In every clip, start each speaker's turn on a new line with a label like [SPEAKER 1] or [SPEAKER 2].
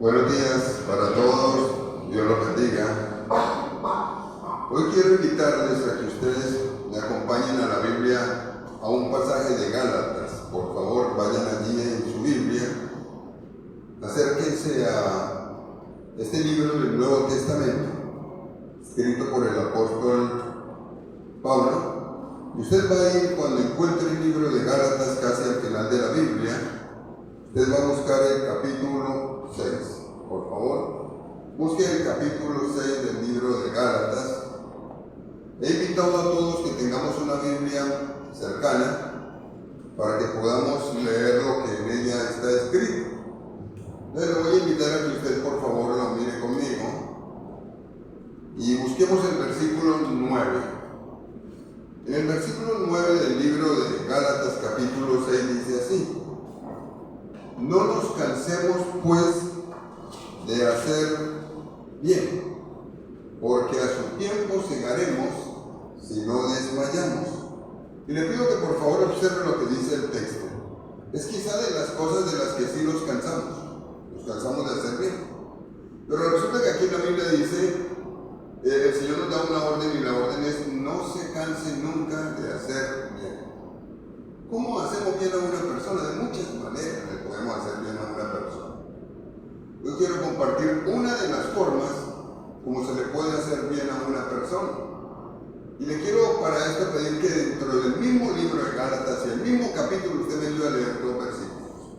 [SPEAKER 1] Buenos días para todos, Dios los bendiga. Hoy quiero invitarles a que ustedes me acompañen a la Biblia, a un pasaje de Gálatas. Por favor, vayan allí en su Biblia, acérquense a este libro del Nuevo Testamento, escrito por el apóstol Pablo. Y usted va a ir, cuando encuentre el libro de Gálatas casi al final de la Biblia, usted va a buscar el capítulo 6. Por favor, busque el capítulo 6 del libro de Gálatas. He invitado a todos que tengamos una Biblia cercana para que podamos leer lo que en ella está escrito. Entonces le voy a invitar a que usted por favor lo mire conmigo y busquemos el versículo 9. En el versículo 9 del libro de Gálatas capítulo 6 dice así: no nos cansemos pues de hacer bien, porque a su tiempo segaremos si no desmayamos. Y le pido que por favor observe lo que dice el texto. Es quizá de las cosas de las que sí nos cansamos de hacer bien. Pero resulta que aquí en la Biblia dice, el Señor nos da una orden y la orden es: no se canse nunca de hacer bien. ¿Cómo hacemos bien a una persona? De muchas maneras le podemos hacer bien a una persona. Yo quiero compartir una de las formas como se le puede hacer bien a una persona. Y le quiero para esto pedir que dentro del mismo libro de Gálatas y el mismo capítulo usted me ayude a leer 2 versículos.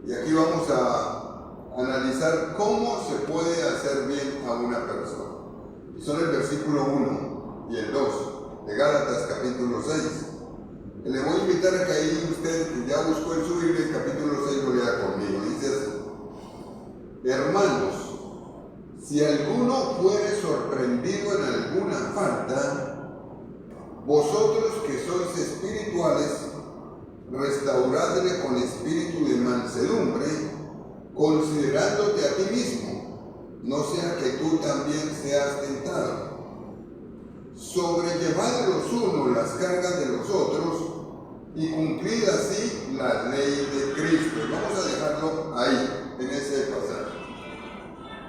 [SPEAKER 1] Y aquí vamos a analizar cómo se puede hacer bien a una persona. Y son el versículo 1 y el 2 de Gálatas capítulo 6. Le voy a invitar a que ahí usted, que ya buscó en su Biblia el capítulo 6, lo lea conmigo. Dice así: hermanos, si alguno fuere sorprendido en alguna falta, vosotros que sois espirituales, restauradle con espíritu de mansedumbre, considerándote a ti mismo, no sea que tú también seas tentado. Sobrellevad los unos las cargas de los otros y cumplid así la ley de Cristo. Vamos a dejarlo ahí, en ese pasaje.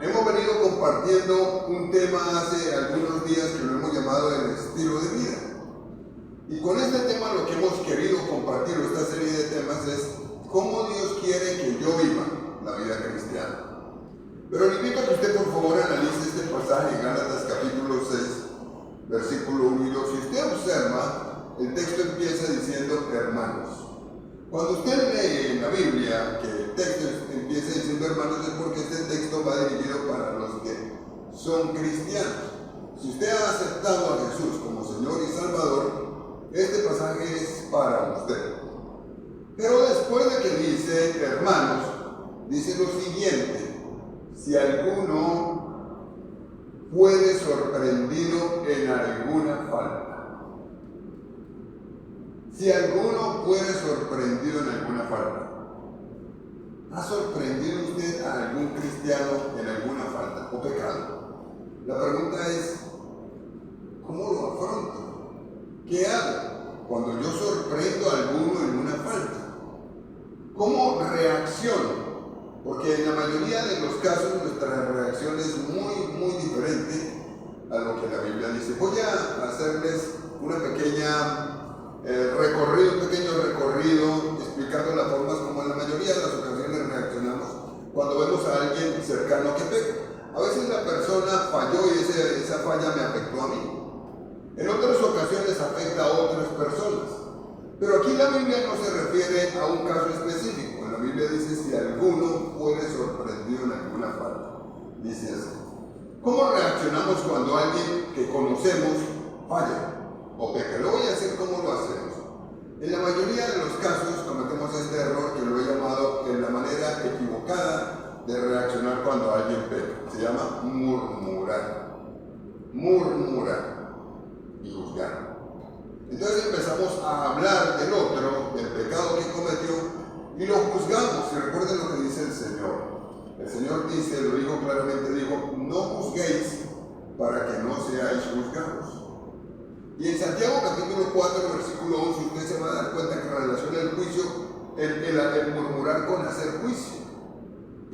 [SPEAKER 1] Hemos venido compartiendo un tema hace algunos días que lo hemos llamado el estilo de vida. Y con este tema lo que hemos querido compartir, esta serie de temas, es cómo Dios quiere que yo viva la vida cristiana. Pero le invito a que usted por favor analice este pasaje en Gálatas capítulo 6, versículo 1 y 2. Si usted observa, el texto empieza diciendo hermanos. Cuando usted lee en la Biblia que el texto empieza diciendo hermanos, es porque este texto va dirigido para los que son cristianos. Si usted ha aceptado a Jesús como Señor y Salvador, este pasaje es para usted. Pero después de que dice hermanos, dice lo siguiente: si alguno fuere sorprendido en alguna falta. Si alguno fuere sorprendido en alguna falta. ¿Ha sorprendido usted a algún cristiano en alguna falta o pecado? La pregunta es: ¿cómo lo afronto? ¿Qué hago cuando yo sorprendo a alguno en una falta? ¿Cómo reacciono? Porque en la mayoría de los casos nuestra reacción es muy diferente a lo que la Biblia dice. Voy a hacerles una pequeño recorrido explicando las formas como en la mayoría de las ocasiones reaccionamos cuando vemos a alguien cercano que peca. A veces la persona falló y esa falla me afectó a mí. En otras ocasiones afecta a otras personas. Pero aquí la Biblia no se refiere a un caso específico. En la Biblia dice: si alguno fuere sorprendido en alguna falta. Dice así. ¿Cómo reaccionamos cuando alguien que conocemos falla o peca? Lo voy a decir cómo lo hacemos. En la mayoría de los casos cometemos este error que lo he llamado en la manera equivocada de reaccionar cuando alguien peca. Se llama murmurar. Murmurar y juzgar. Entonces empezamos a hablar del otro, del pecado que cometió, y lo juzgamos. Y recuerden lo que dice el Señor. El Señor dice, lo dijo claramente, dijo: no juzguéis para que no seáis juzgados. Y en Santiago capítulo 4, versículo 11, usted se va a dar cuenta que relaciona el juicio, el murmurar con hacer juicio.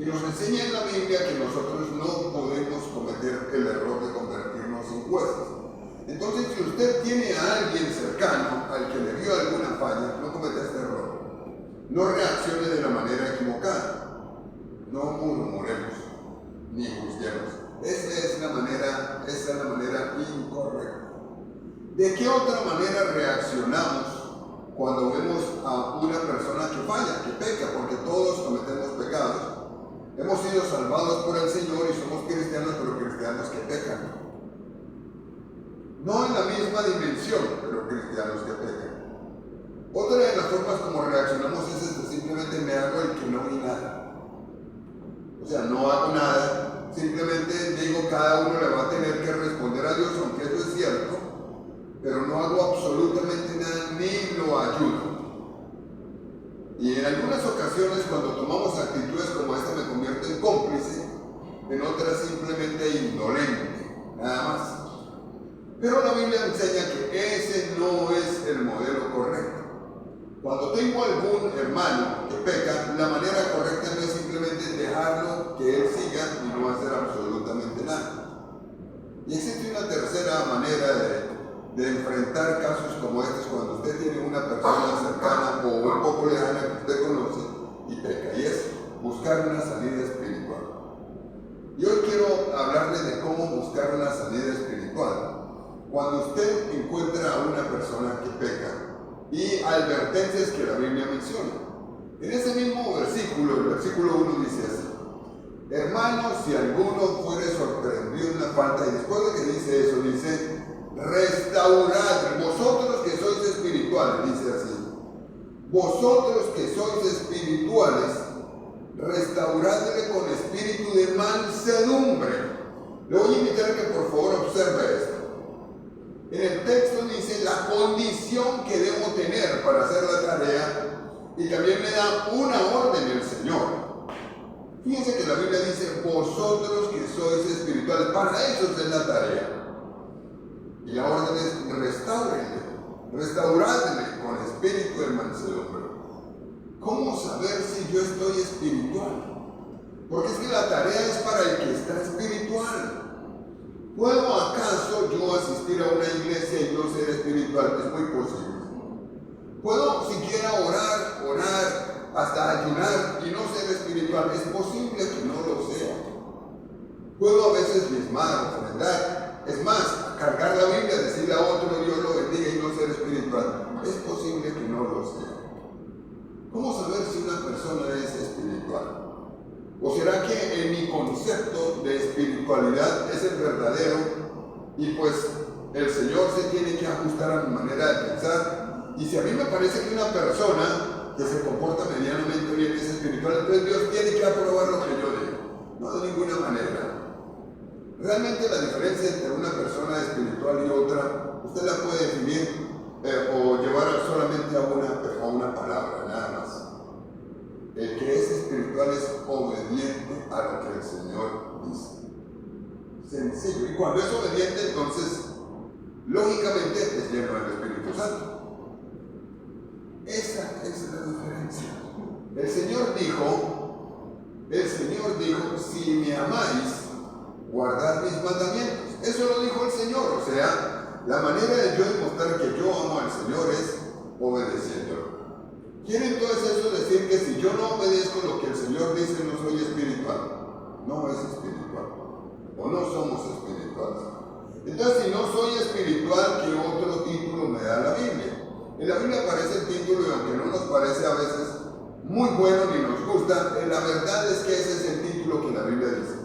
[SPEAKER 1] Y nos enseña en la Biblia que nosotros no podemos cometer el error de convertirnos en jueces. Entonces, si usted tiene a alguien cercano al que le vio alguna falla, no cometa este error. No reaccione de la manera equivocada. No murmuremos ni juzguemos. Esa es la manera incorrecta. ¿De qué otra manera reaccionamos cuando vemos a una persona que falla, que peca? Porque todos cometemos pecados. Hemos sido salvados por el Señor y somos cristianos, pero cristianos que pecan. No en la misma dimensión, pero cristianos que pecan. Otra de las formas como reaccionamos es simplemente me hago el que no vi nada. O sea, no hago nada, simplemente digo cada uno le va a tener que responder a Dios, aunque eso es cierto, pero no hago absolutamente nada ni lo ayudo. Y en algunas ocasiones cuando tomamos actitudes como esta me convierto en cómplice, en otras simplemente indolente, nada más. Pero la Biblia enseña que ese no es el modelo correcto. Cuando tengo algún hermano que peca, la manera correcta no es simplemente dejarlo que él siga y no hacer absolutamente nada. Y existe una tercera manera de enfrentar casos como estos cuando usted tiene una persona cercana o un poco lejana que usted conoce y peca, y es buscar una salida espiritual. Y hoy quiero hablarle de cómo buscar una salida espiritual. Cuando usted encuentra a una persona que peca y advertencias que la Biblia menciona. En ese mismo versículo, el versículo 1 dice así: hermanos, si alguno fuere sorprendido en una falta, y después de que dice eso, dice: restaurad, vosotros que sois espirituales, dice así, vosotros que sois espirituales, restauradle con espíritu de mansedumbre. Le voy a invitar a que por favor observe esto. En el texto dice la condición que debo tener para hacer la tarea, y también me da una orden el Señor. Fíjense que la Biblia dice vosotros que sois espirituales, para eso es la tarea. Y la orden es restauradle con espíritu de mansedumbre. ¿Cómo saber si yo estoy espiritual? Porque es que la tarea es para el que está espiritual. ¿Puedo acaso yo asistir a una iglesia y no ser espiritual? Es muy posible. ¿Puedo siquiera orar, hasta ayunar y no ser espiritual? Es posible que no lo sea. ¿Puedo a veces diezmar, ofrendar? Es más, cargar la Biblia, decirle a otro Dios lo bendiga y no ser espiritual. Es posible que no lo sea. ¿Cómo saber si una persona es espiritual? ¿O será que en mi concepto de espiritualidad es el verdadero y pues el Señor se tiene que ajustar a mi manera de pensar? Y si a mí me parece que una persona que se comporta medianamente bien es espiritual, entonces Dios tiene que aprobar lo que yo digo. No de ninguna manera. Realmente la diferencia entre una persona espiritual y otra, usted la puede definir o llevar solamente a una palabra, nada más. El que es espiritual es obediente a lo que el Señor dice. Sencillo. Y cuando es obediente, entonces, lógicamente, es lleno del Espíritu Santo. Esa es la diferencia. El Señor dijo, si me amáis, guardad mis mandamientos. Eso lo dijo el Señor. O sea, la manera de yo demostrar que yo amo al Señor es obedeciéndolo. ¿Quiere entonces eso decir que si yo no obedezco lo que el Señor dice no soy espiritual? No es espiritual. O no somos espirituales. Entonces, si no soy espiritual, ¿qué otro título me da la Biblia? En la Biblia aparece el título y aunque no nos parece a veces muy bueno ni nos gusta, la verdad es que ese es el título que la Biblia dice.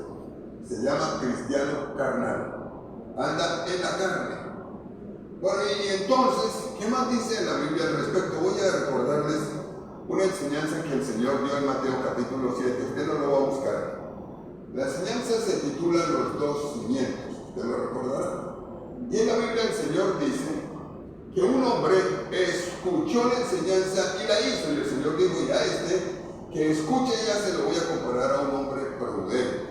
[SPEAKER 1] Se llama cristiano carnal. Anda en la carne. Bueno, y entonces, ¿qué más dice la Biblia al respecto? Voy a recordarles una enseñanza que el Señor dio en Mateo capítulo 7. Usted no lo va a buscar. La enseñanza se titula Los dos cimientos. ¿Usted lo recordará? Y en la Biblia el Señor dice que un hombre escuchó la enseñanza y la hizo. Y el Señor dijo, y a que escuche ya se lo voy a comparar a un hombre prudente,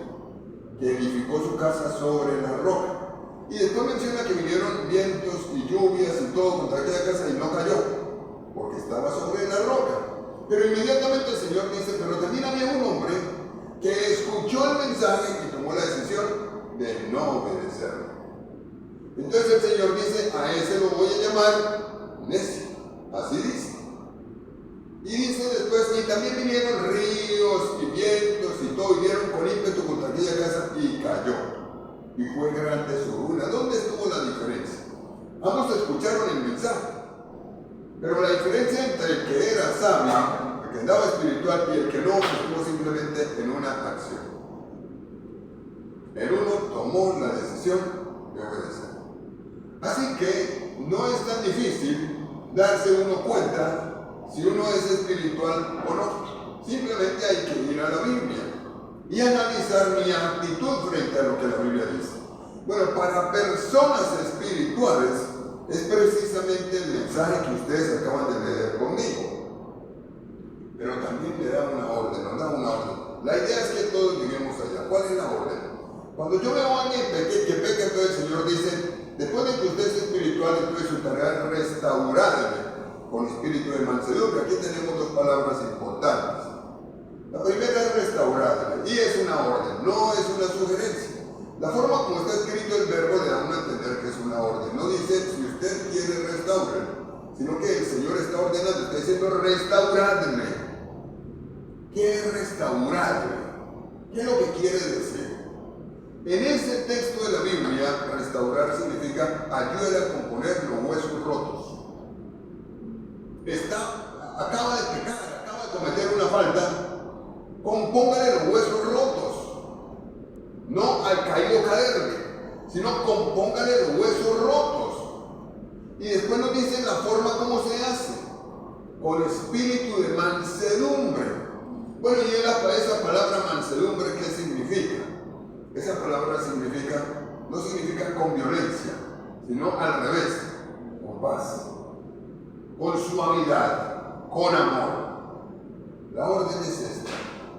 [SPEAKER 1] que edificó su casa sobre la roca. Y después menciona que vinieron vientos y lluvias y todo contra aquella casa y no cayó, porque estaba sobre la roca. Pero inmediatamente el Señor dice, pero también había un hombre que escuchó el mensaje y tomó la decisión de no obedecerlo. Entonces el Señor dice, a ese lo voy a llamar necio. Así dice. Y dice después, y también vinieron ríos y vientos y todo, y dieron con ímpetu contra aquella casa y cayó. Y fue grande su ruina. ¿Dónde estuvo la diferencia? Ambos escucharon el mensaje. Pero la diferencia entre el que era sabio, el que andaba espiritual, y el que no, estuvo simplemente en una acción. El uno tomó la decisión de obedecer. Así que no es tan difícil darse uno cuenta si uno es espiritual o no. Simplemente hay que ir a la Biblia y analizar mi actitud frente a lo que la Biblia dice. Bueno, para personas espirituales es precisamente el mensaje que ustedes acaban de leer conmigo. Pero también le da una orden, nos da una orden. La idea es que todos lleguemos allá. ¿Cuál es la orden? Cuando yo veo a alguien que peca, entonces el Señor dice, después de que usted es espiritual, entonces su tarea es restaurarle con espíritu de mansedumbre. Aquí tenemos dos palabras importantes. La primera es restaurarle, y es una orden, no es una sugerencia. La forma como está escrito el verbo le da a entender que es una orden. No dice, si usted quiere restaurar, sino que el Señor está ordenando, está diciendo restauradme. ¿Qué es restaurarle? ¿Qué es lo que quiere decir? En ese texto de la Biblia, restaurar significa ayudar a componer los huesos rotos. Acaba de pecar, acaba de cometer una falta, compóngale los huesos rotos. No al caído caerle, sino compóngale los huesos rotos. Y después nos dice la forma como se hace, con espíritu de mansedumbre. Bueno, y esa palabra mansedumbre, ¿qué significa? Esa palabra no significa con violencia, sino al revés, con paz, con suavidad, con amor. La orden es esta.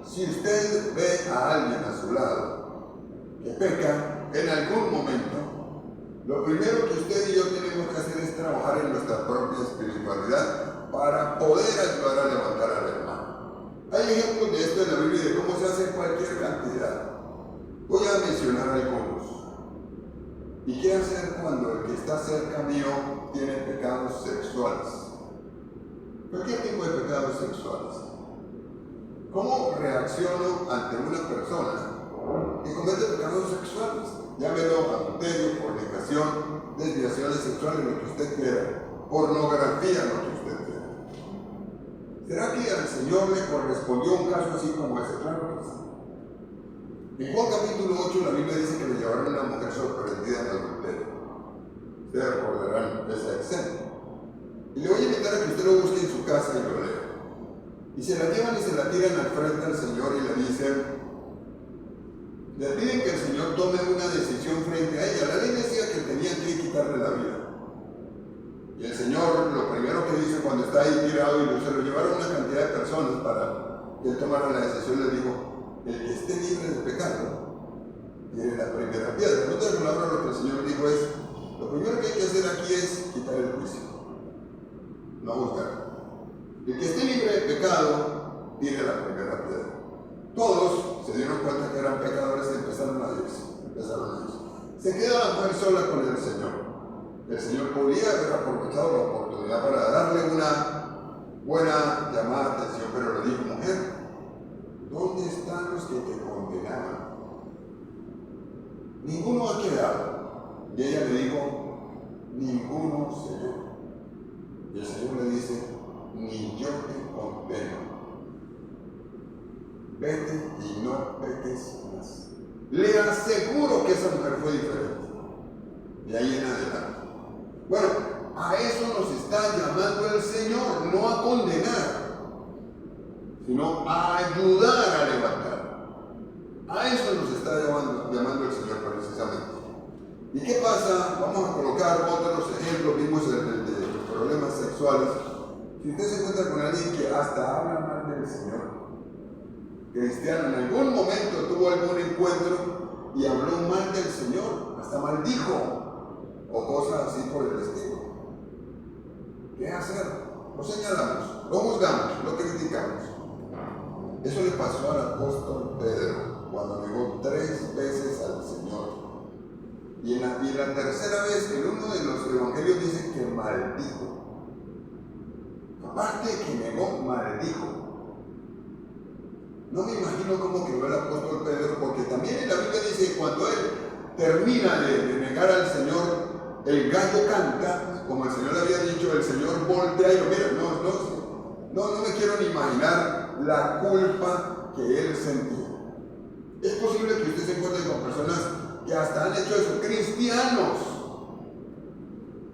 [SPEAKER 1] Si usted ve a alguien a su lado que peca en algún momento, lo primero que usted y yo tenemos que hacer es trabajar en nuestra propia espiritualidad para poder ayudar a levantar al hermano. Hay ejemplos de esto en la Biblia de cómo se hace cualquier cantidad. Voy a mencionar algunos. ¿Y qué hacer cuando el que está cerca mío tiene pecados sexuales? Cualquier tipo de pecados sexuales. ¿Cómo reacciono ante una persona que comete pecados sexuales? Llámelo adulterio, fornicación, desviaciones sexuales, lo que usted quiera, pornografía, lo que usted quiera. ¿Será que al Señor le correspondió un caso así como ese? Claro que sí. En Juan capítulo 8 la Biblia dice que le llevaron a una mujer sorprendida en adulterio. Ustedes recordarán esa escena. Y le voy a invitar a que usted lo busque en su casa y lo lea. Y se la llevan y se la tiran al frente al Señor y le piden que el Señor tome una decisión frente a ella. La ley decía que tenían que quitarle la vida. Y el Señor lo primero que dice cuando está ahí tirado y se lo llevaron una cantidad de personas para que él tomara la decisión, le dijo, el que esté libre de pecado tiene la primera piedra. En otras palabras, lo que el Señor dijo es, lo primero que hay que hacer aquí es quitar el juicio, no juzgar. El que esté libre de pecado tiene la primera piedra. Todos se dieron cuenta que eran pecadores y empezaron a irse. Se queda la mujer sola con el Señor. El Señor podía haber aprovechado la oportunidad para darle una buena llamada de atención, pero le dijo, mujer, ¿dónde están los que te condenaban? Ninguno ha quedado. Y ella le dijo, ninguno, Señor. Y el Señor le dice, ni yo te condeno. Vete y no peques más. Le aseguro que esa mujer fue diferente. De ahí en adelante. Bueno, a eso nos está llamando el Señor, no a condenar, sino a ayudar a levantar. A eso nos está llamando el Señor precisamente. ¿Y qué pasa? Vamos a colocar otros ejemplos, vimos el de los problemas sexuales. Si usted se encuentra con alguien que hasta habla mal del Señor, cristiano, en algún momento tuvo algún encuentro y habló mal del Señor, hasta maldijo, o cosas así por el estilo. ¿Qué hacer? Lo señalamos, lo juzgamos, lo criticamos. Eso le pasó al apóstol Pedro cuando negó 3 veces al Señor. Y en la tercera vez, en uno de los evangelios dice que maldijo. Aparte de que negó, maldijo. No me imagino cómo quedó el apóstol Pedro, porque también en la Biblia dice que cuando él termina de negar al Señor, el gallo canta, como el Señor le había dicho, el Señor voltea y lo mira. No me quiero ni imaginar la culpa que él sentía. Es posible que usted se encuentre con personas que hasta han hecho eso, cristianos,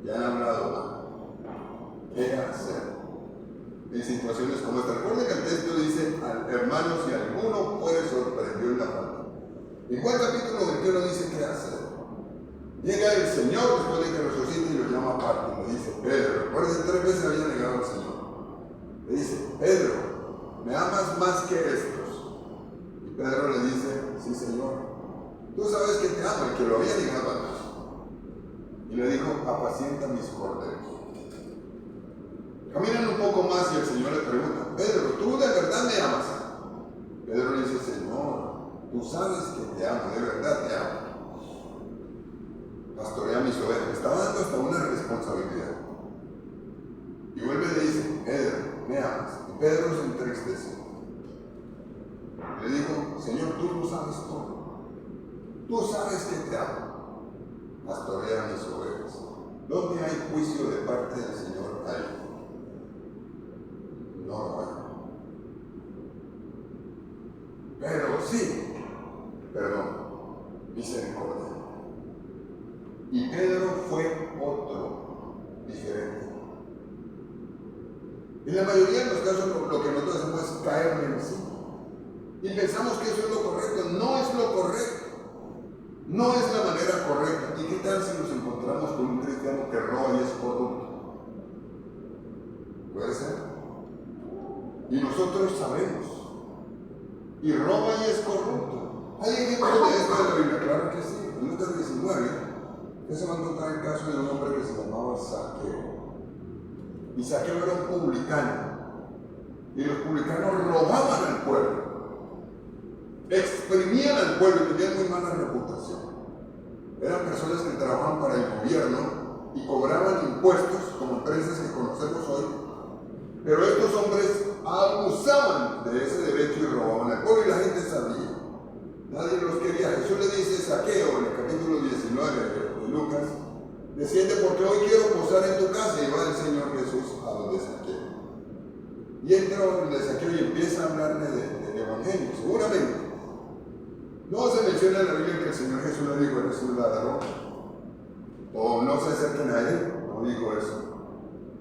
[SPEAKER 1] y han hablado mal. ¿Qué hacer en situaciones como esta? Recuerden que el texto dice, hermanos, si alguno fue sorprendido en la falta. En Juan capítulo 21 dice, ¿qué hacer? Llega el Señor después de que resucita y lo llama aparte. Le dice, Pedro, recuerden, 3 veces había negado al Señor. Le dice, Pedro, ¿me amas más que estos? Y Pedro le dice, sí, Señor. Tú sabes que te amo, el que lo había negado antes. Y le dijo, apacienta mis corderos. Caminan un poco más y el Señor le pregunta, Pedro, ¿tú de verdad me amas? Pedro le dice, Señor, tú sabes que te amo, de verdad te amo. Pastorea mis ovejas. Estaba dando hasta una responsabilidad. Y vuelve y le dice, Pedro, ¿me amas? Y Pedro se entristeció. Le dijo, Señor, tú lo sabes todo. Tú sabes que te amo. Pastorea mis ovejas. ¿Dónde hay juicio de parte del Señor? Ahí. No lo hay. Pero sí, perdón, misericordia. Y Pedro fue otro, diferente. En la mayoría de los casos lo que nosotros hacemos es caerle encima. Y pensamos que eso es lo correcto. No es lo correcto. No es la manera correcta. ¿Y qué tal si nos encontramos con un cristiano que roba y es corrupto? ¿Puede ser? Y nosotros sabemos. Y roba y es corrupto. ¿Hay ejemplos de esto en la Biblia? Claro que sí. En Lucas 19, usted se va a encontrar el caso de un hombre que se llamaba Zaqueo. Y Zaqueo era un publicano. Y los publicanos robaban al pueblo. Exprimían al pueblo y tenían muy mala reputación. Eran personas que trabajaban para el gobierno y cobraban impuestos, como empresas que conocemos hoy. Pero estos hombres abusaban de ese derecho y robaban al pueblo y la gente sabía. Nadie los quería. Jesús le dice Zaqueo en el capítulo 19 de Lucas, desciende porque hoy quiero posar en tu casa. Y va el Señor Jesús a donde Zaqueo. Y entra donde Zaqueo y empieza a hablarle del Evangelio, seguramente. No se menciona en la Biblia que el Señor Jesús le dijo, eres un ladrón, o no se acerquen a él, no dijo eso,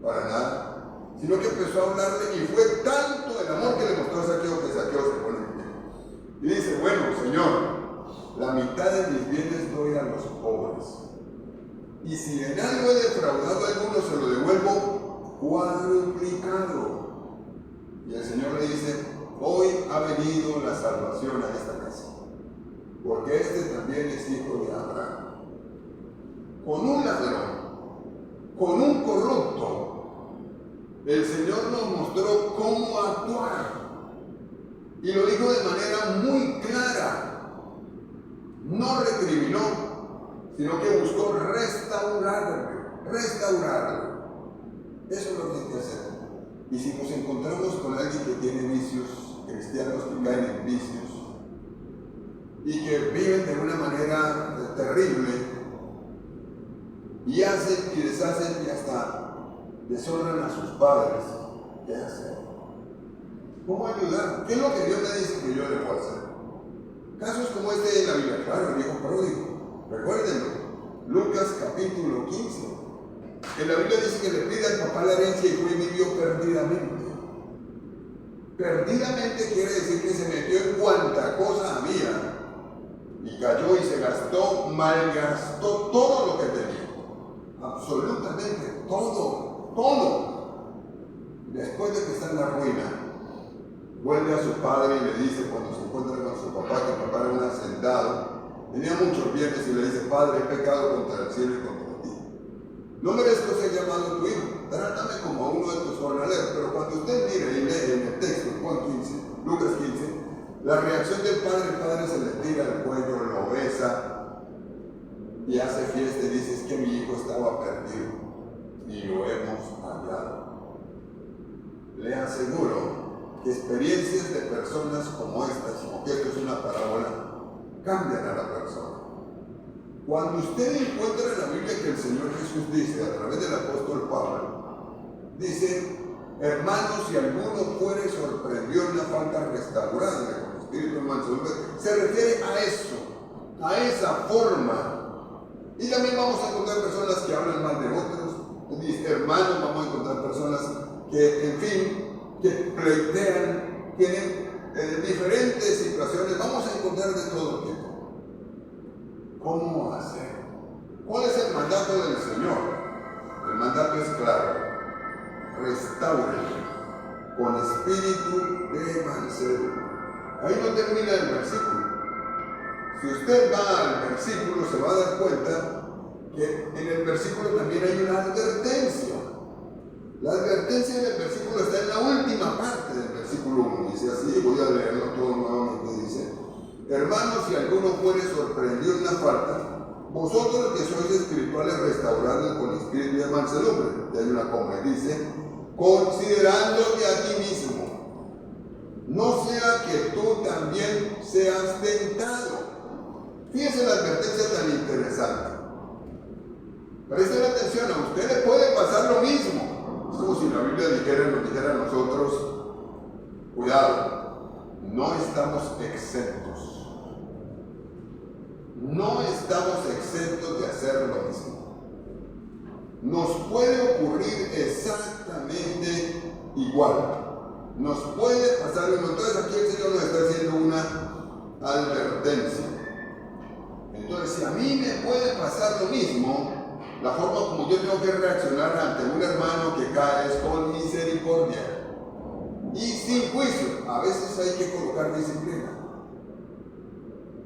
[SPEAKER 1] para nada, sino que empezó a hablarle y fue tanto el amor que le mostró a Zaqueo que Zaqueo se pone en pie. Y dice, bueno, Señor, la mitad de mis bienes doy a los pobres, y si en algo he defraudado a alguno se lo devuelvo cuadruplicado. Y el Señor le dice, hoy ha venido la salvación a esta casa, porque este también es hijo de Abraham. Con un ladrón, con un corrupto, el Señor nos mostró cómo actuar. Y lo dijo de manera muy clara. No recriminó, sino que buscó restaurarlo. Eso es lo que hay que hacer. Y si nos encontramos con alguien que tiene vicios, cristianos que caen en vicios, y que viven de una manera terrible, y hacen y deshacen y hasta deshonran a sus padres, ¿qué hacer? ¿Cómo ayudar? ¿Qué es lo que Dios me dice que yo le puedo hacer? Casos como este en la Biblia, claro, el hijo pródigo, recuérdenlo, Lucas capítulo 15. En la Biblia dice que le pide al papá la herencia y fue y vivió perdidamente. Perdidamente quiere decir que se metió en cuanta cosa había y cayó y se gastó, malgastó todo lo que tenía. Absolutamente todo. Después de que está en la ruina, vuelve a su padre y le dice, cuando se encuentra con su papá, que el papá era un hacendado, tenía muchos bienes y le dice, padre, he pecado contra el cielo y contra ti. No merezco ser llamado tu hijo. trátame como a uno de tus jornaleros. Pero cuando usted mire y lee en el texto, Lucas 15, la reacción del padre, el padre se le tira al cuello, lo besa y hace fiesta y dice: es que mi hijo estaba perdido y lo hemos hallado. Le aseguro que experiencias de personas como estas, porque esto es una parábola, cambian a la persona. Cuando usted encuentra en la Biblia que el Señor Jesús dice, a través del apóstol Pablo, dice: hermanos, si alguno fuere sorprendido en una falta restaurable con espíritu de mansedumbre, se refiere a eso, a esa forma. Y también vamos a encontrar personas que hablan mal de otros, dice hermanos, vamos a encontrar personas que, en fin, que pleitean, tienen diferentes situaciones, vamos a encontrar de todo tipo. ¿Cómo hacer? ¿Cuál es el mandato del Señor? El mandato es claro: restaure con espíritu de mansedumbre. Ahí no termina el versículo. Si usted va al versículo, se va a dar cuenta que en el versículo también hay una advertencia. La advertencia en el versículo está en la última parte del versículo 1. Dice así, voy a leerlo todo nuevamente. Dice: hermanos, si alguno fuere sorprendido en una falta, vosotros que sois espirituales, restauradlo con espíritu de mansedumbre. Y hay una coma y dice: considerándote a ti mismo, no sea que tú también seas tentado. Fíjense la advertencia tan interesante. Presten atención, a usted le puede pasar lo mismo. Es como si la Biblia nos dijera a nosotros: cuidado, no estamos exentos. No estamos exentos de hacer lo mismo. Nos puede ocurrir exactamente igual. Nos puede pasar lo mismo. Entonces aquí el Señor nos está haciendo una advertencia. Entonces, si a mí me puede pasar lo mismo, la forma como yo tengo que reaccionar ante un hermano que cae es con misericordia y sin juicio. A veces hay que colocar disciplina.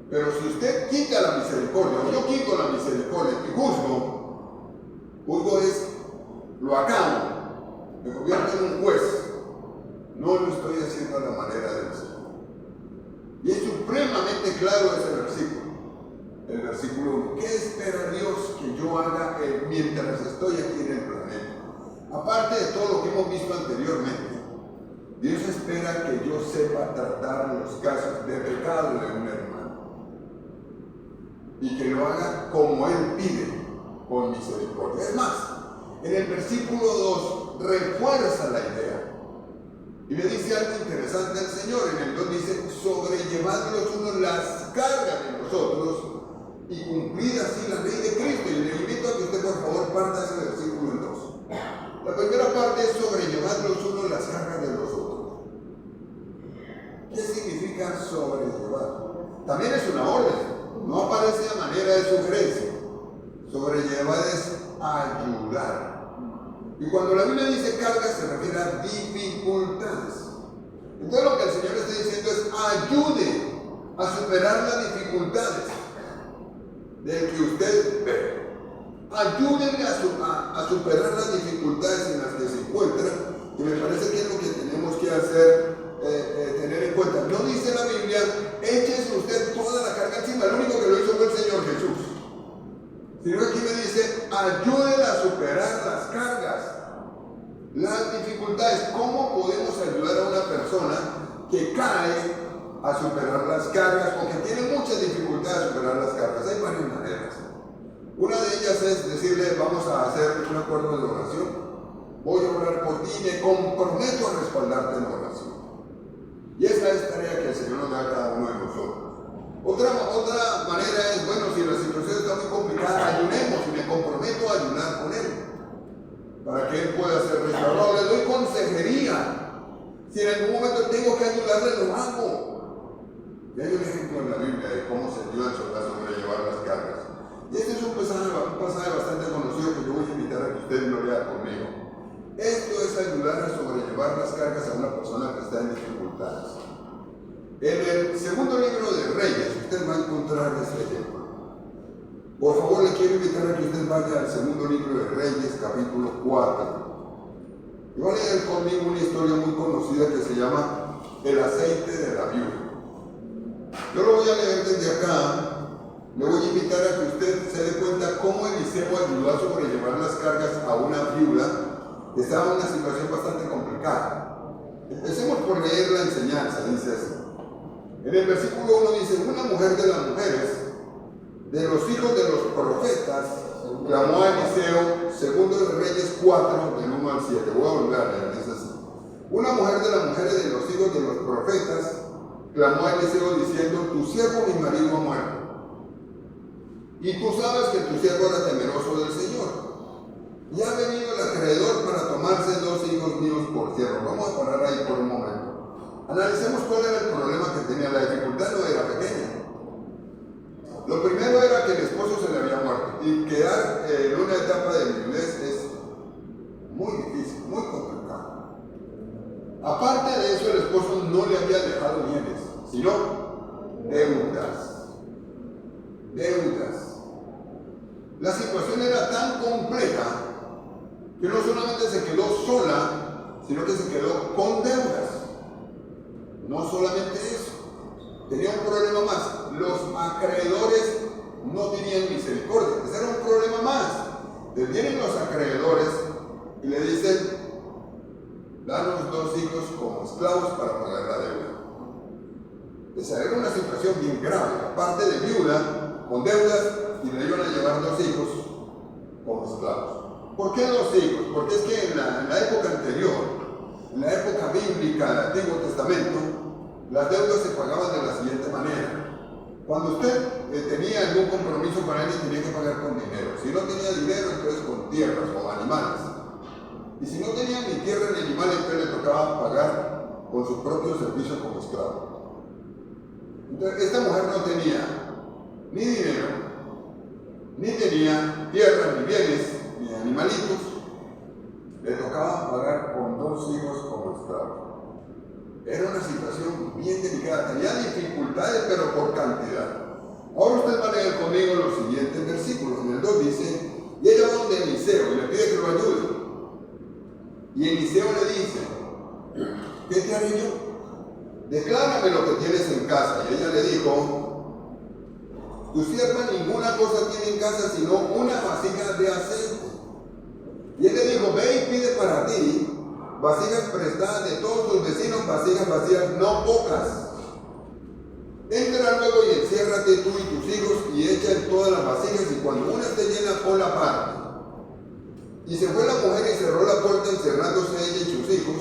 [SPEAKER 1] Pero si usted quita la misericordia, o yo quito la misericordia y juzgo es, lo acabo, me convierto en un juez. No lo estoy haciendo a la manera del Señor. Y es supremamente claro ese versículo. El versículo 1. ¿Qué espera Dios que yo haga mientras estoy aquí en el planeta? Aparte de todo lo que hemos visto anteriormente, Dios espera que yo sepa tratar los casos de pecado de un hermano y que lo haga como Él pide, con misericordia. Es más, en el versículo 2 refuerza la idea y le dice algo interesante al Señor. En el 2 dice: sobrellevad los unos las cargas de nosotros y cumplid así la ley de Cristo. Y le invito a que usted, por favor, parta ese versículo en dos. La primera parte es: sobrellevad los unos las cargas de los otros. ¿Qué significa sobrellevar? También es una orden, no aparece de manera de sugerencia. Sobrellevar es ayudar. Y cuando la Biblia dice cargas, se refiere a dificultades. Entonces lo que el Señor está diciendo es: ayude a superar las dificultades del que usted ve. Ayúdenme a superar las dificultades en las que se encuentra, y me parece que es lo que tenemos que hacer, tener en cuenta. No dice la Biblia: échese usted toda la carga encima. El único que lo hizo fue el Señor Jesús. Sino aquí me dice: ayúdenme a superar las cargas, las dificultades. ¿Cómo podemos ayudar a una persona que cae a superar las cargas o que tiene muchas dificultades a superar las cargas? Hay varias maneras. Una de ellas es decirle: vamos a hacer un acuerdo de oración, voy a orar por ti y me comprometo a respaldarte en la oración. Y esa es tarea que el Señor nos da a cada uno de nosotros. Otra manera es: bueno, si la situación está muy complicada, ayunemos y me comprometo a ayunar con Él para que Él pueda ser restaurado. Le doy consejería. Si en algún momento tengo que ayudarle, lo hago. Y hay un ejemplo en la Biblia de cómo se ayuda a sobrellevar las cargas. Y este es un pasaje bastante conocido que yo voy a invitar a que usted lo lea conmigo. Esto es ayudar a sobrellevar las cargas a una persona que está en dificultades. En el segundo libro de Reyes, usted va a encontrar este ejemplo. Por favor, le quiero invitar a que usted vaya al segundo libro de Reyes, capítulo 4. Y van a leer conmigo una historia muy conocida que se llama El aceite de la viuda. Yo lo voy a leer desde acá. Le voy a invitar a que usted se dé cuenta cómo Eliseo ayudó a sobrellevar las cargas a una viuda que estaba en una situación bastante complicada. Empecemos por leer la enseñanza, dice así. En el versículo 1 dice: una mujer de las mujeres, de los hijos de los profetas, clamó a Eliseo, segundo de Reyes 4, del 1 al 7. Voy a volver a leer, dice así. Una mujer de las mujeres de los hijos de los profetas clamó a Eliseo diciendo: tu siervo mi marido ha muerto, y tú sabes que tu siervo era temeroso del Señor, y ha venido el acreedor para tomarse 2 hijos míos por siervo. Vamos a parar ahí por un momento. Analicemos cuál era el problema que tenía. La dificultad no era pequeña. Lo primero era que el esposo se le había muerto, y quedar en una etapa de viudez es muy difícil, muy complicado. Aparte de eso, el esposo no le había dejado bienes, sino deudas. La situación era tan compleja que no solamente se quedó sola, sino que se quedó con deudas. No solamente eso, tenía un problema más. Los acreedores no tenían misericordia. Ese era un problema más. Le vienen los acreedores y le dicen: danos 2 hijos como esclavos para pagar la deuda. Esa era una situación bien grave. Aparte de viuda, con deudas, y le iban a llevar 2 hijos como esclavos. ¿Por qué 2 hijos? Porque es que en la época anterior, en la época bíblica del Antiguo Testamento, las deudas se pagaban de la siguiente manera. Cuando usted tenía algún compromiso con alguien, tenía que pagar con dinero. Si no tenía dinero, entonces con tierras o animales. Y si no tenía ni tierra ni animales, entonces le tocaba pagar con su propio servicio como esclavo. Entonces, esta mujer no tenía ni dinero, ni tenía tierra, ni bienes, ni animalitos. Le tocaba pagar con 2 hijos como esclavo. Era una situación bien delicada. Tenía dificultades, pero por cantidad. Ahora usted va a leer conmigo los siguientes versículos. En el 2 dice: y ella va donde Eliseo y le pide que lo ayude. Y Eliseo le dice: ¿qué te haré yo? Declárame lo que tienes en casa. Y ella le dijo: tu sierva ninguna cosa tiene en casa sino una vasija de aceite. Y él le dijo: ve y pide para ti vasijas prestadas de todos tus vecinos, vasijas vacías, no pocas. Entra luego y enciérrate tú y tus hijos y echa en todas las vasijas, y cuando una esté llena, ponla aparte. Y se fue la mujer y cerró la puerta, encerrándose ella y sus hijos,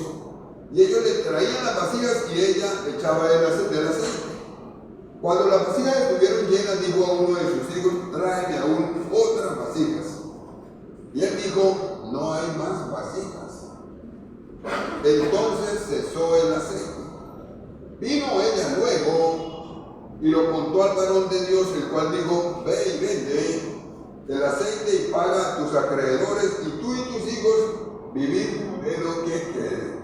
[SPEAKER 1] y ellos le traían las vasijas y ella echaba del aceite. Cuando las vasijas estuvieron llenas, dijo a uno de sus hijos: tráeme aún otras vasijas. Y él dijo: no hay más vasijas. Entonces cesó el aceite. Vino ella luego y lo contó al varón de Dios, el cual dijo: ve y vende el aceite y paga a tus acreedores, y tú y tus hijos vivid de lo que quede.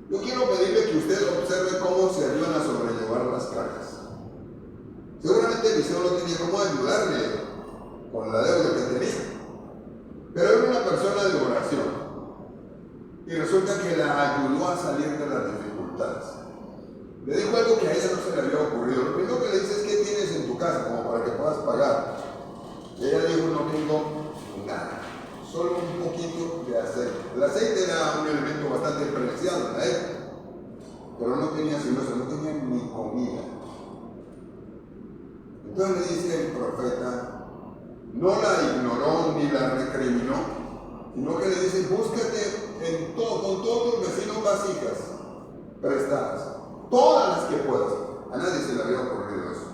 [SPEAKER 1] Yo quiero pedirle que usted observe cómo se ayudan a sobrellevar las cargas. Seguramente Eliseo no tenía cómo ayudarle con la deuda que tenía, pero era una persona de oración, y resulta que la ayudó a salir de las dificultades. Le dijo algo que a ella no se le había ocurrido. Lo primero que le dice es: ¿qué tienes en tu casa como para que puedas pagar? Y ella dijo: no tengo nada, solo un poquito de aceite. El aceite era un elemento bastante preciado en la época, pero no tenía sino eso, no tenía ni comida. Entonces le dice el profeta, no la ignoró ni la recriminó, sino que le dice: búscate con todos tus vecinos vasijas prestadas, todas las que puedas. A nadie se le había ocurrido eso.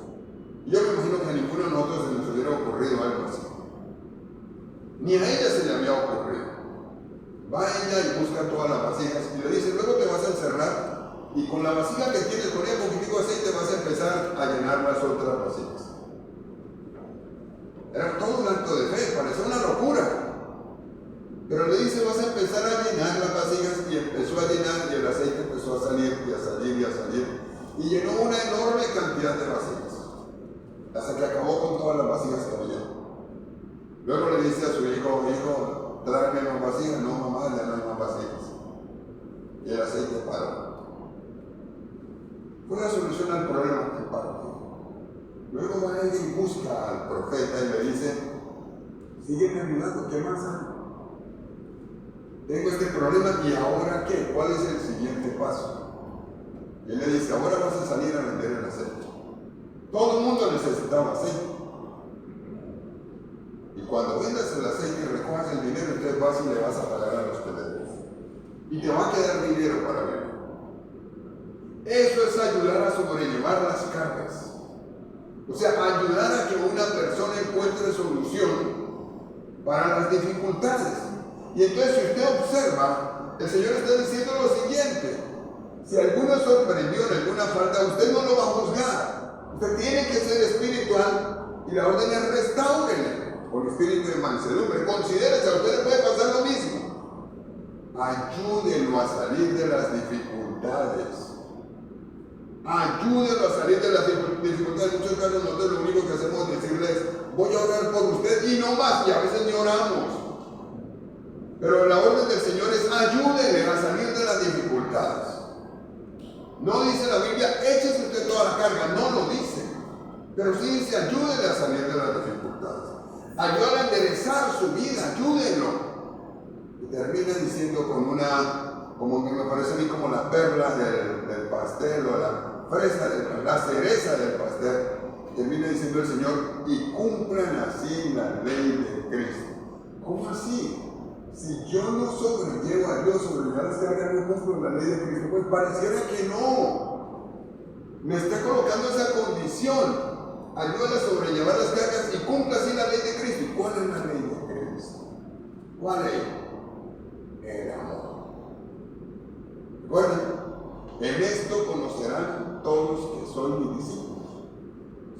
[SPEAKER 1] Yo me imagino que a ninguno de nosotros se nos hubiera ocurrido algo así. Ni a ella se le había ocurrido. Va ella y busca todas las vasijas y le dice: luego te vas a encerrar y con la vasija que tienes, con el poquitico de aceite, vas a empezar a llenar las otras vasijas. Era todo un acto de fe, parecía una locura. Pero le dice: vas a empezar a llenar las vasijas, y empezó a llenar, y el aceite empezó a salir y a salir y a salir, y llenó una enorme cantidad de vasijas, hasta que acabó con todas las vasijas que había. Luego le dice a su hijo: hijo, tráeme más vasijas. No, mamá, ya no hay más vasijas. y el aceite paró. Fue la solución al problema que paró. Luego va alguien y busca al profeta y le dice: sígueme ayudando, ¿qué más hay? Tengo este problema, ¿y ahora qué? ¿Cuál es el siguiente paso? Y él le dice: ahora vas a salir a vender el aceite. Todo el mundo necesitaba aceite. Y cuando vendas el aceite y recojas el dinero, entonces vas y le vas a pagar a los peleadores. Y te va a quedar dinero para vivir. Eso es ayudar a sobrellevar las cargas. O sea, ayudar a que una persona encuentre solución para las dificultades. Y entonces, si usted observa, el Señor está diciendo lo siguiente: si alguno sorprendió en alguna falta, usted no lo va a juzgar. Usted tiene que ser espiritual y la orden es: restáurele con espíritu de mansedumbre. Considérese, a usted le puede pasar lo mismo. Ayúdenlo a salir de las dificultades. Ayúdenlo a salir de las dificultades. En muchos casos nosotros lo único que hacemos es decirles: voy a orar por usted, y no más, y a veces ni oramos. Pero la orden del Señor es: ayúdenle a salir de las dificultades. No dice la Biblia: échese usted toda la carga, no lo dice. Pero sí dice: ayúdenle a salir de las dificultades. Ayúdenle a enderezar su vida, ayúdenlo. Y termina diciendo con una, como que me parece a mí como la perla del pastel, o la fresa, la cereza del pastel. Termina diciendo el Señor: y cumplan así la ley de Cristo. ¿Cómo así? Si yo no sobrellevo a Dios, sobrellevar las cargas, no cumplo la ley de Cristo. Pues pareciera que no. Me está colocando esa condición. Ayúdale a sobrellevar las cargas y cumpla así la ley de Cristo. ¿Y cuál es la ley de Cristo? ¿Cuál ley? El amor. Recuerden, en esto conocerán todos que soy mi discípulo,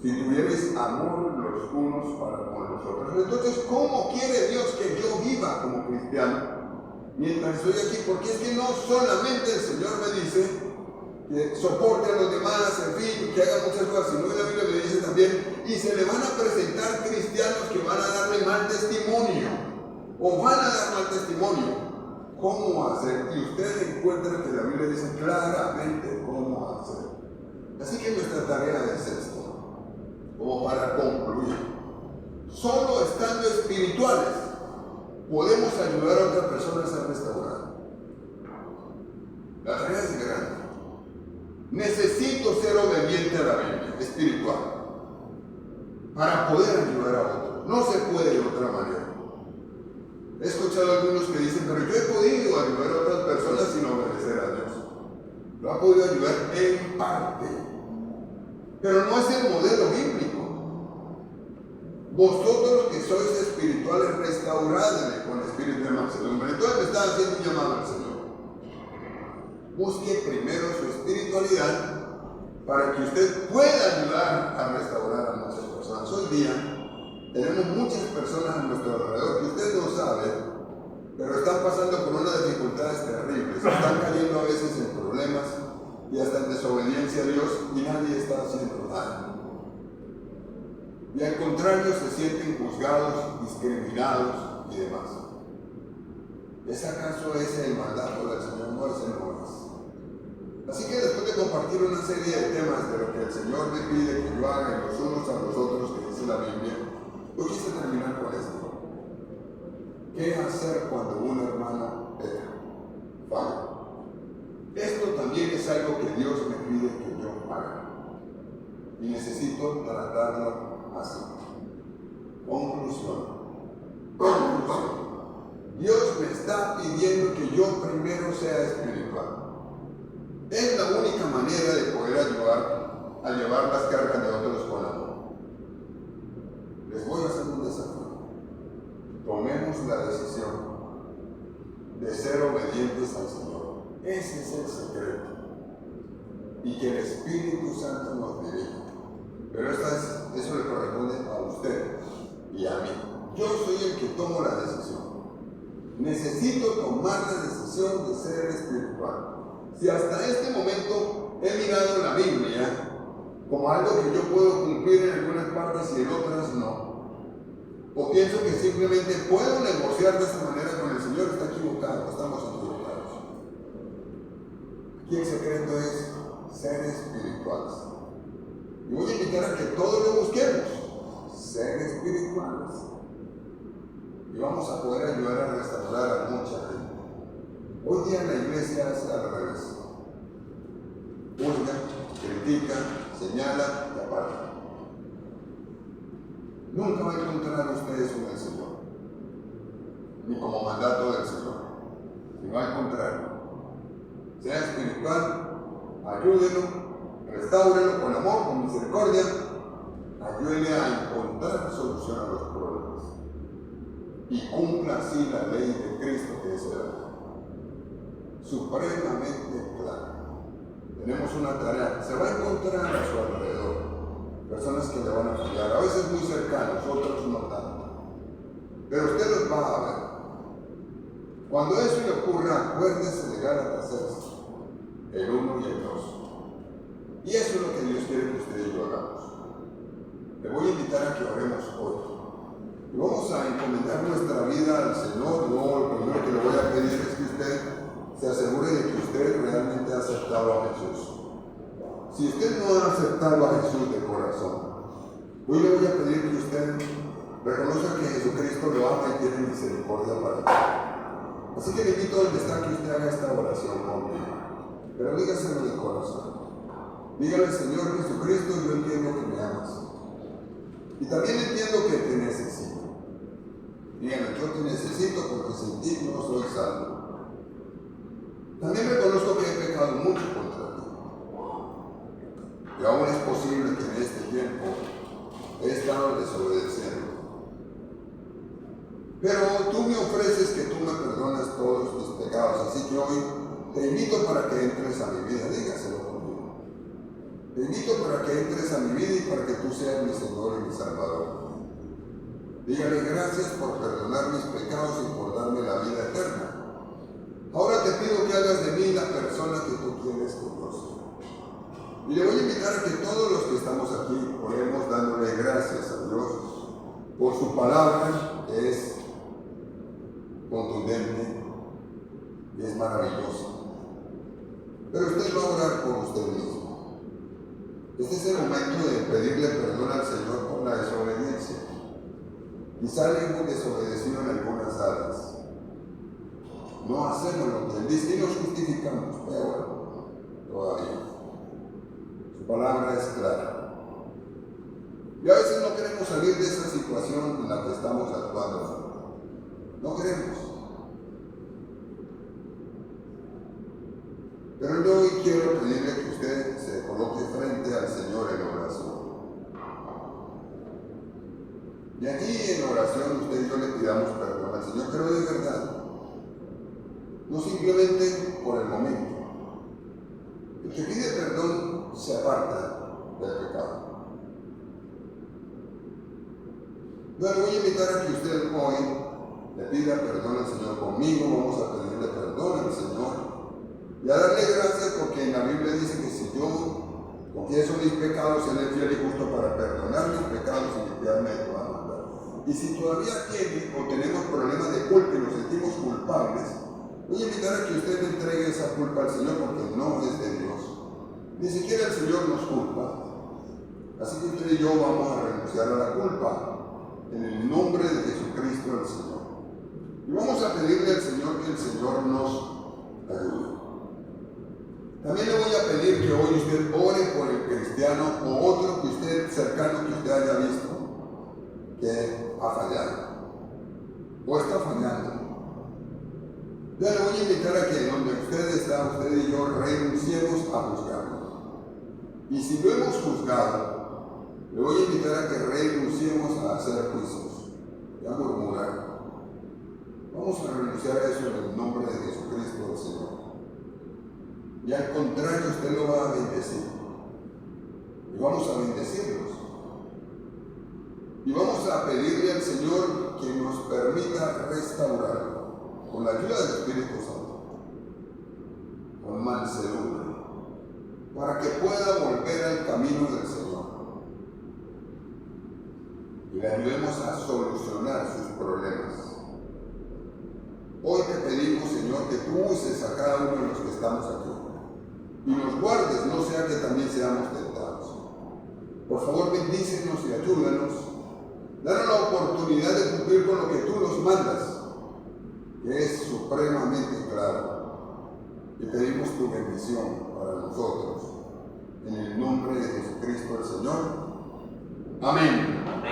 [SPEAKER 1] si tuvierais amor los unos para con los otros. Entonces, ¿cómo quiere Dios que yo viva como cristiano mientras estoy aquí? Porque es que no solamente el Señor me dice que soporte a los demás, en fin, que haga muchas cosas, sino que la Biblia me dice también: y se le van a presentar cristianos que van a darle mal testimonio, o van a dar mal testimonio. ¿Cómo hacer? Y usted encuentra que la Biblia dice claramente cómo hacer. Así que nuestra tarea es esto, como para concluir: solo estando espirituales podemos ayudar a otras personas a restaurar. La tarea es grande. Necesito ser obediente a la Biblia espiritual para poder ayudar a otros. No se puede de otra manera. He escuchado a algunos que dicen: pero yo he podido ayudar a otras personas sin obedecer a Dios. Lo ha podido ayudar en parte, pero no es el modelo bíblico. Vosotros que sois espirituales, restauradle con espíritu de mansedumbre. Entonces me está haciendo un llamado al Señor: busque primero su espiritualidad para que usted pueda ayudar a restaurar a muchas personas. Hoy día tenemos muchas personas a nuestro alrededor que usted no sabe, pero están pasando por unas dificultades terribles. Están cayendo a veces en problemas y hasta en desobediencia a Dios, y nadie está haciendo nada. Y al contrario, se sienten juzgados, discriminados y demás. ¿Es acaso ese el mandato del Señor? No, ese no es. Así que después de compartir una serie de temas de lo que el Señor me pide que yo haga los unos a los otros, que dice la Biblia, yo quise terminar con esto. ¿Qué hacer cuando un hermano peca? Falla. Esto también es algo que Dios me pide que yo haga. Y necesito tratarlo así. Conclusión. Dios me está pidiendo que yo primero sea espiritual. Es la única manera de poder ayudar a llevar las cargas de otros con amor. Les voy a hacer un desafío. Tomemos la decisión de ser obedientes al Señor. Ese es el secreto. Y que el Espíritu Santo nos dirija. Pero eso le corresponde a usted y a mí. Yo soy el que tomo la decisión. Necesito tomar la decisión de ser espiritual. Si hasta este momento he mirado la Biblia como algo que yo puedo cumplir en algunas partes y en otras no, o pienso que simplemente puedo negociar de esa manera con el Señor, está equivocado, estamos equivocados. Aquí el secreto es ser espirituales. Y voy a invitar a que todos lo busquemos, ser espirituales. Y vamos a poder ayudar a restaurar a mucha gente. Hoy día la iglesia hace al revés. Juzga, critica, señala y aparta. Nunca va a encontrar ustedes en el Señor, ni como mandato del Señor, sino al contrario. Sea espiritual, ayúdenlo, restáurelo con amor, con misericordia, ayúdenle a encontrar solución a los problemas y cumpla así la ley de Cristo, que es supremamente clara. Tenemos una tarea, se va a encontrar a su alrededor personas que le van a fallar, a veces muy cercanos, otros no tanto, pero usted los va a ver. Cuando eso le ocurra, acuérdese de Gálatas 6, el 1 y el 2. Y eso es lo que Dios quiere que usted y yo hagamos. Le voy a invitar a que oremos hoy. Y vamos a encomendar nuestra vida al Señor. Luego lo primero que le voy a pedir es que usted se asegure de que usted realmente ha aceptado a Jesús. Si usted no ha aceptado a Jesús de corazón, hoy le voy a pedir que usted reconozca que Jesucristo lo ama y tiene misericordia para usted. Así que le invito donde está que usted haga esta oración conmigo. Pero dígaselo de corazón. Dígale, Señor Jesucristo, yo entiendo que me amas. Y también entiendo que te necesito. Dígale, yo te necesito porque sin ti no soy salvo. También reconozco que he pecado mucho contra ti. Y aún es posible que en este tiempo he estado desobedeciendo. Pero tú me ofreces que tú me perdonas todos mis pecados, así que hoy te invito para que entres a mi vida, dígaselo conmigo. Te invito para que entres a mi vida y para que tú seas mi Señor y mi Salvador. Dígale gracias por perdonar mis pecados y por darme la vida eterna. Ahora te pido que hagas de mí la persona que tú quieres que yo sea. Y le voy a invitar a que todos los que estamos aquí oremos dándole gracias a Dios por su palabra, que es contundente y es maravillosa. Pero usted va a orar por usted mismo. Este es el momento de pedirle perdón al Señor por la desobediencia. Quizá le hemos desobedecido en algunas áreas. No hacemos lo que Él dice y nos justificamos, pero todavía. Su palabra es clara. Y a veces no queremos salir de esa situación en la que estamos actuando. No queremos. Pero yo hoy quiero pedirle que usted se coloque frente al Señor en oración. Y aquí en oración usted y yo le pidamos perdón al Señor, pero de verdad. No simplemente por el momento. El que pide perdón se aparta del pecado. Yo le voy a invitar a que usted hoy le pida perdón al Señor conmigo. Vamos a pedirle perdón al Señor y a darle gracias porque en la Biblia dice que si yo confieso mis pecados, Él es fiel y justo para perdonar mis pecados y limpiarme de toda maldad. Y si todavía tiene o tenemos problemas de culpa y nos sentimos culpables, voy a invitar a que usted le entregue esa culpa al Señor porque no es de Dios. Ni siquiera el Señor nos culpa. Así que usted y yo vamos a renunciar a la culpa en el nombre de Jesucristo el Señor. Y vamos a pedirle al Señor que el Señor nos ayude. También le voy a pedir que hoy usted ore por el cristiano o otro que usted cercano que usted haya visto que ha fallado o está fallando. Yo le voy a invitar a que donde usted está, usted y yo renunciemos a juzgarlo. Y si lo hemos juzgado, le voy a invitar a que renunciemos a hacer juicios y a murmurar. Vamos a renunciar a eso en el nombre de Jesucristo el Señor. Y al contrario, usted lo va a bendecir. Y vamos a bendecirlos. Y vamos a pedirle al Señor que nos permita restaurarlo con la ayuda del Espíritu Santo, con mansedumbre, para que pueda volver al camino del Señor. Y le ayudemos a solucionar sus problemas. Hoy te pedimos, Señor, que tú uses a cada uno de los que estamos aquí y nos guardes, no sea que también seamos tentados. Por favor, bendícenos y ayúdanos. Danos la oportunidad de cumplir con lo que tú nos mandas, que es supremamente claro. Y pedimos tu bendición para nosotros. En el nombre de Jesucristo el Señor. Amén.